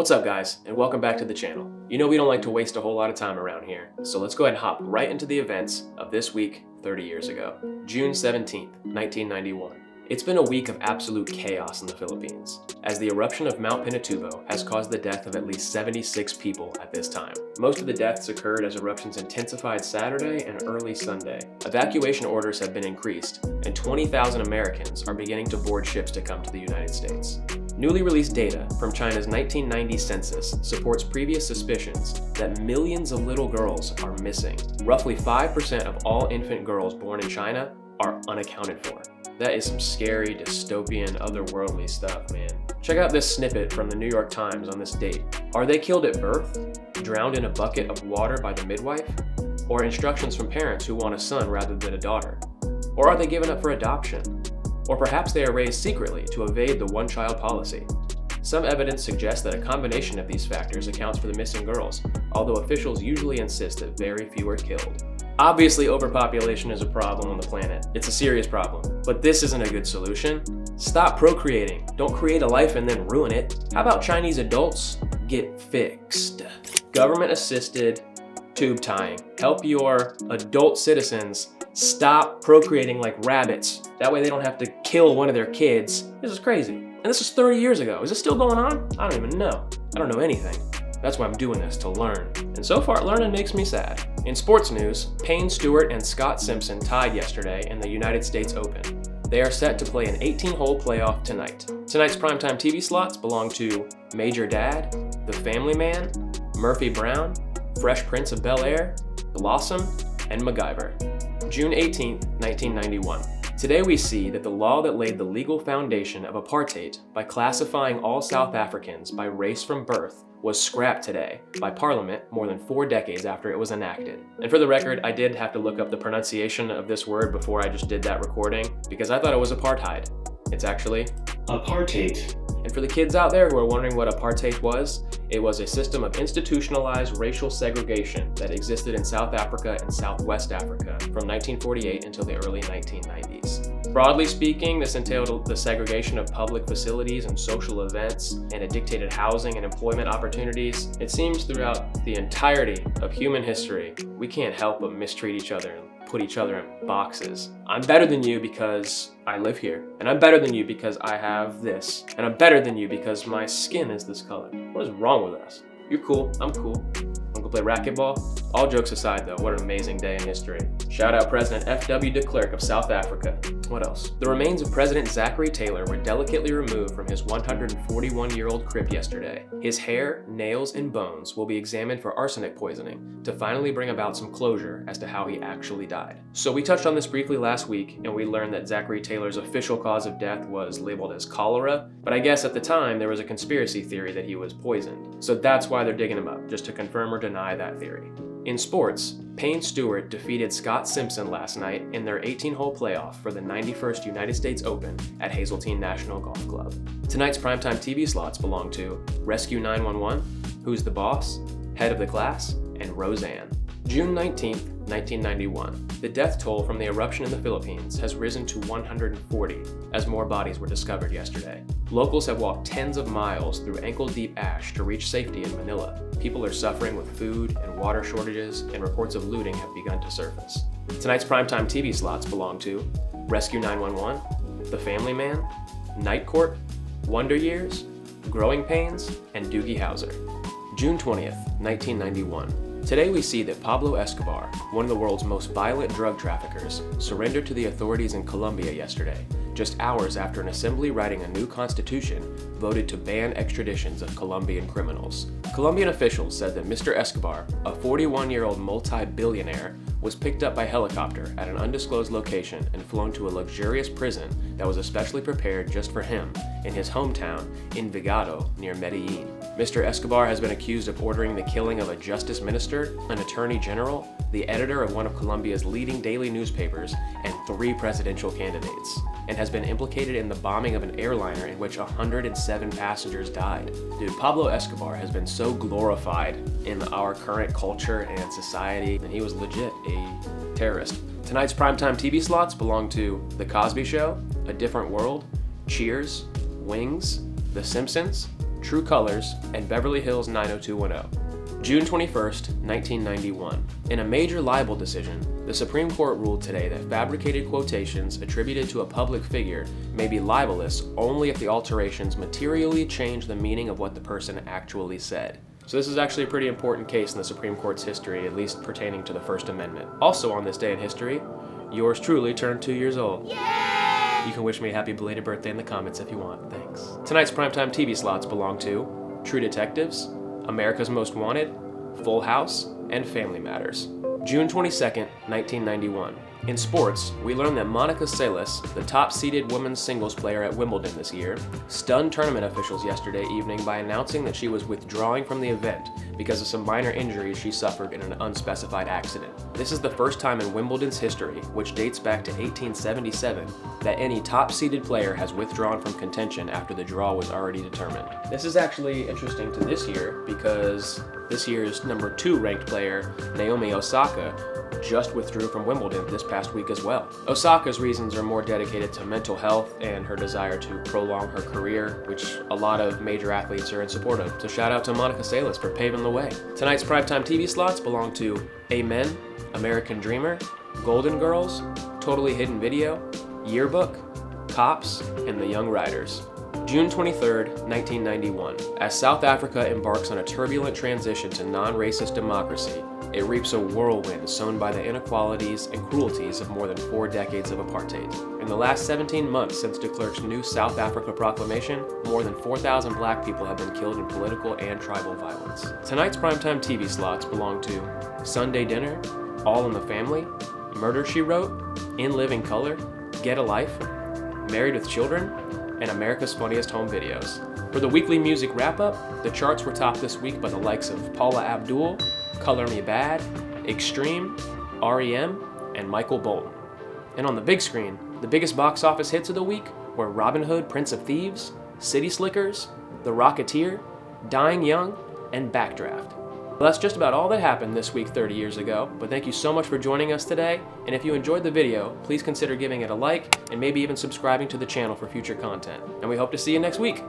What's up guys, and welcome back to the channel. You know we don't like to waste a whole lot of time around here, so let's go ahead and hop right into the events of this week 30 years ago, June 17th, 1991. It's been a week of absolute chaos in the Philippines, as the eruption of Mount Pinatubo has caused the death of at least 76 people at this time. Most of the deaths occurred as eruptions intensified Saturday and early Sunday. Evacuation orders have been increased, and 20,000 Americans are beginning to board ships to come to the United States. Newly released data from China's 1990 census supports previous suspicions that millions of little girls are missing. Roughly 5% of all infant girls born in China are unaccounted for. That is some scary, dystopian, otherworldly stuff, man. Check out this snippet from the New York Times on this date. Are they killed at birth, drowned in a bucket of water by the midwife, or instructions from parents who want a son rather than a daughter? Or are they given up for adoption? Or perhaps they are raised secretly to evade the one-child policy. Some evidence suggests that a combination of these factors accounts for the missing girls, although officials usually insist that very few are killed. Obviously, overpopulation is a problem on the planet. It's a serious problem, but this isn't a good solution. Stop procreating. Don't create a life and then ruin it. How about Chinese adults get fixed? Government-assisted tube tying. Help your adult citizens stop procreating like rabbits. That way they don't have to kill one of their kids. This is crazy. And this was 30 years ago. Is this still going on? I don't even know. I don't know anything. That's why I'm doing this, to learn. And so far, learning makes me sad. In sports news, Payne Stewart and Scott Simpson tied yesterday in the United States Open. They are set to play an 18-hole playoff tonight. Tonight's primetime TV slots belong to Major Dad, The Family Man, Murphy Brown, Fresh Prince of Bel-Air, Blossom, and MacGyver. June 18th, 1991. Today we see that the law that laid the legal foundation of apartheid by classifying all South Africans by race from birth was scrapped today by Parliament more than 4 decades after it was enacted. And for the record, I did have to look up the pronunciation of this word before I just did that recording because I thought it was apartheid. It's actually apartheid. And for the kids out there who are wondering what apartheid was, it was a system of institutionalized racial segregation that existed in South Africa and Southwest Africa from 1948 until the early 1990s. Broadly speaking, this entailed the segregation of public facilities and social events, and it dictated housing and employment opportunities. It seems throughout the entirety of human history, we can't help but mistreat each other and put each other in boxes. I'm better than you because I live here, and I'm better than you because I have this, and I'm better than you because my skin is this color. What is wrong with us? You're cool, I'm cool. Wanna go play racquetball? All jokes aside though, what an amazing day in history. Shout out President F.W. de Klerk of South Africa. What else? The remains of President Zachary Taylor were delicately removed from his 141-year-old crypt yesterday. His hair, nails, and bones will be examined for arsenic poisoning to finally bring about some closure as to how he actually died. So we touched on this briefly last week, and we learned that Zachary Taylor's official cause of death was labeled as cholera, but I guess at the time there was a conspiracy theory that he was poisoned. So that's why they're digging him up, just to confirm or deny that theory. In sports, Payne Stewart defeated Scott Simpson last night in their 18-hole playoff for the 91st United States Open at Hazeltine National Golf Club. Tonight's primetime TV slots belong to Rescue 911, Who's the Boss, Head of the Class, and Roseanne. June 19th, 1991. The death toll from the eruption in the Philippines has risen to 140 as more bodies were discovered yesterday. Locals have walked tens of miles through ankle-deep ash to reach safety in Manila. People are suffering with food and water shortages, and reports of looting have begun to surface. Tonight's primetime TV slots belong to Rescue 911, The Family Man, Night Court, Wonder Years, Growing Pains, and Doogie Howser. June 20th, 1991. Today we see that Pablo Escobar, one of the world's most violent drug traffickers, surrendered to the authorities in Colombia yesterday, just hours after an assembly writing a new constitution voted to ban extraditions of Colombian criminals. Colombian officials said that Mr. Escobar, a 41-year-old multi-billionaire, was picked up by helicopter at an undisclosed location and flown to a luxurious prison that was especially prepared just for him in his hometown Envigado near Medellin. Mr. Escobar has been accused of ordering the killing of a justice minister, an attorney general, the editor of one of Colombia's leading daily newspapers, and 3 presidential candidates, and has been implicated in the bombing of an airliner in which 107 passengers died. Dude, Pablo Escobar has been so glorified in our current culture and society, and he was legit a terrorist. Tonight's primetime TV slots belong to The Cosby Show, A Different World, Cheers, Wings, The Simpsons, True Colors, and Beverly Hills 90210. June 21st, 1991. In a major libel decision, the Supreme Court ruled today that fabricated quotations attributed to a public figure may be libelous only if the alterations materially change the meaning of what the person actually said. So this is actually a pretty important case in the Supreme Court's history, at least pertaining to the First Amendment. Also on this day in history, yours truly turned 2 years old. Yay! You can wish me a happy belated birthday in the comments if you want, thanks. Tonight's primetime TV slots belong to True Detectives, America's Most Wanted, Full House, and Family Matters. June 22nd, 1991. In sports, we learned that Monica Seles, the top-seeded women's singles player at Wimbledon this year, stunned tournament officials yesterday evening by announcing that she was withdrawing from the event because of some minor injuries she suffered in an unspecified accident. This is the first time in Wimbledon's history, which dates back to 1877, that any top-seeded player has withdrawn from contention after the draw was already determined. This is actually interesting to this year because this year's number 2 ranked player, Naomi Osaka, just withdrew from Wimbledon this past week as well. Osaka's reasons are more dedicated to mental health and her desire to prolong her career, which a lot of major athletes are in support of. So shout out to Monica Seles for paving the way. Tonight's primetime TV slots belong to Amen, American Dreamer, Golden Girls, Totally Hidden Video, Yearbook, Cops, and The Young Riders. June 23rd, 1991. As South Africa embarks on a turbulent transition to non-racist democracy, it reaps a whirlwind sown by the inequalities and cruelties of more than 4 decades of apartheid. In the last 17 months since de Klerk's new South Africa proclamation, more than 4,000 black people have been killed in political and tribal violence. Tonight's primetime TV slots belong to Sunday Dinner, All in the Family, Murder, She Wrote, In Living Color, Get a Life, Married with Children, and America's Funniest Home Videos. For the weekly music wrap-up, the charts were topped this week by the likes of Paula Abdul, Color Me Bad, Extreme, R.E.M., and Michael Bolton. And on the big screen, the biggest box office hits of the week were Robin Hood, Prince of Thieves, City Slickers, The Rocketeer, Dying Young, and Backdraft. Well, that's just about all that happened this week 30 years ago, but thank you so much for joining us today, and if you enjoyed the video, please consider giving it a like, and maybe even subscribing to the channel for future content. And we hope to see you next week!